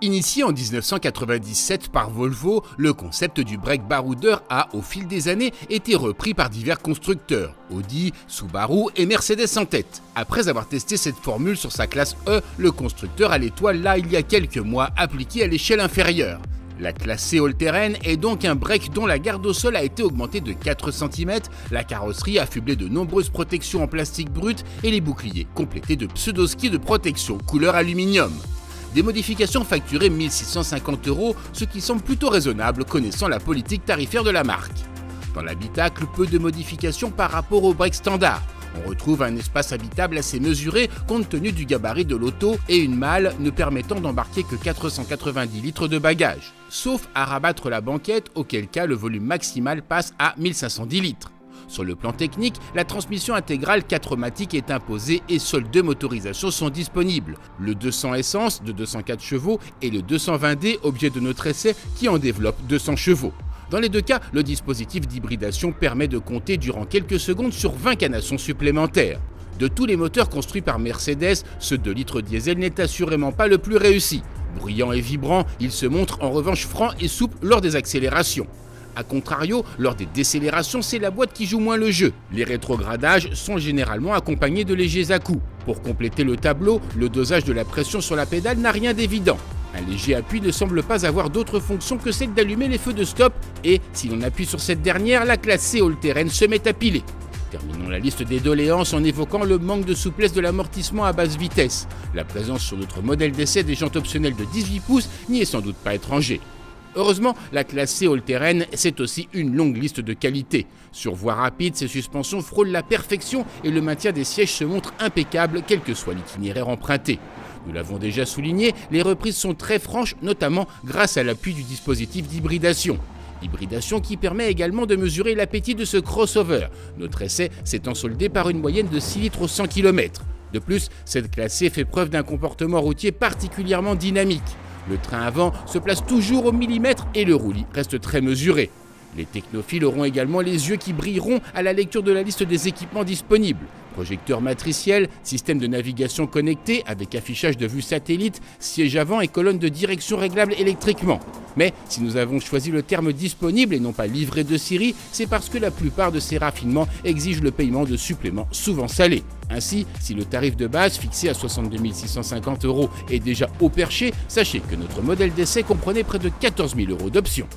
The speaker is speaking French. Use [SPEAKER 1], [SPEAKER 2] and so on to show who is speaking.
[SPEAKER 1] Initié en 1997 par Volvo, le concept du break baroudeur a, au fil des années, été repris par divers constructeurs, Audi, Subaru et Mercedes en tête. Après avoir testé cette formule sur sa classe E, le constructeur a l'étoile là il y a quelques mois appliquée à l'échelle inférieure. La classe C all-terrain est donc un break dont la garde au sol a été augmentée de 4 cm, la carrosserie affublée de nombreuses protections en plastique brut et les boucliers complétés de pseudo-skis de protection couleur aluminium. Des modifications facturées 1 650 €, ce qui semble plutôt raisonnable connaissant la politique tarifaire de la marque. Dans l'habitacle, peu de modifications par rapport au break standard. On retrouve un espace habitable assez mesuré compte tenu du gabarit de l'auto et une malle ne permettant d'embarquer que 490 litres de bagages, sauf à rabattre la banquette, auquel cas le volume maximal passe à 1510 litres. Sur le plan technique, la transmission intégrale 4matic est imposée et seules 2 motorisations sont disponibles, le 200 essence de 204 chevaux et le 220D, objet de notre essai, qui en développe 200 chevaux. Dans les deux cas, le dispositif d'hybridation permet de compter durant quelques secondes sur 20 canassons supplémentaires. De tous les moteurs construits par Mercedes, ce 2 litres diesel n'est assurément pas le plus réussi. Bruyant et vibrant, il se montre en revanche franc et souple lors des accélérations. A contrario, lors des décélérations, c'est la boîte qui joue moins le jeu. Les rétrogradages sont généralement accompagnés de légers à-coups. Pour compléter le tableau, le dosage de la pression sur la pédale n'a rien d'évident. Un léger appui ne semble pas avoir d'autre fonction que celle d'allumer les feux de stop et, si l'on appuie sur cette dernière, la classe C all-terrain se met à piler. Terminons la liste des doléances en évoquant le manque de souplesse de l'amortissement à basse vitesse. La présence sur notre modèle d'essai des jantes optionnelles de 18 pouces n'y est sans doute pas étrangère. Heureusement, la classe C all-terrain, c'est aussi une longue liste de qualités. Sur voie rapide, ses suspensions frôlent la perfection et le maintien des sièges se montre impeccable, quel que soit l'itinéraire emprunté. Nous l'avons déjà souligné, les reprises sont très franches, notamment grâce à l'appui du dispositif d'hybridation. Hybridation qui permet également de mesurer l'appétit de ce crossover, notre essai s'étant soldé par une moyenne de 6 litres au 100 km. De plus, cette classe C fait preuve d'un comportement routier particulièrement dynamique. Le train avant se place toujours au millimètre et le roulis reste très mesuré. Les technophiles auront également les yeux qui brilleront à la lecture de la liste des équipements disponibles. Projecteur matriciel, système de navigation connecté avec affichage de vue satellite, siège avant et colonne de direction réglable électriquement. Mais si nous avons choisi le terme disponible et non pas livré de Siri, c'est parce que la plupart de ces raffinements exigent le paiement de suppléments souvent salés. Ainsi, si le tarif de base fixé à 62 650 € est déjà haut perché, sachez que notre modèle d'essai comprenait près de 14 000 € d'options.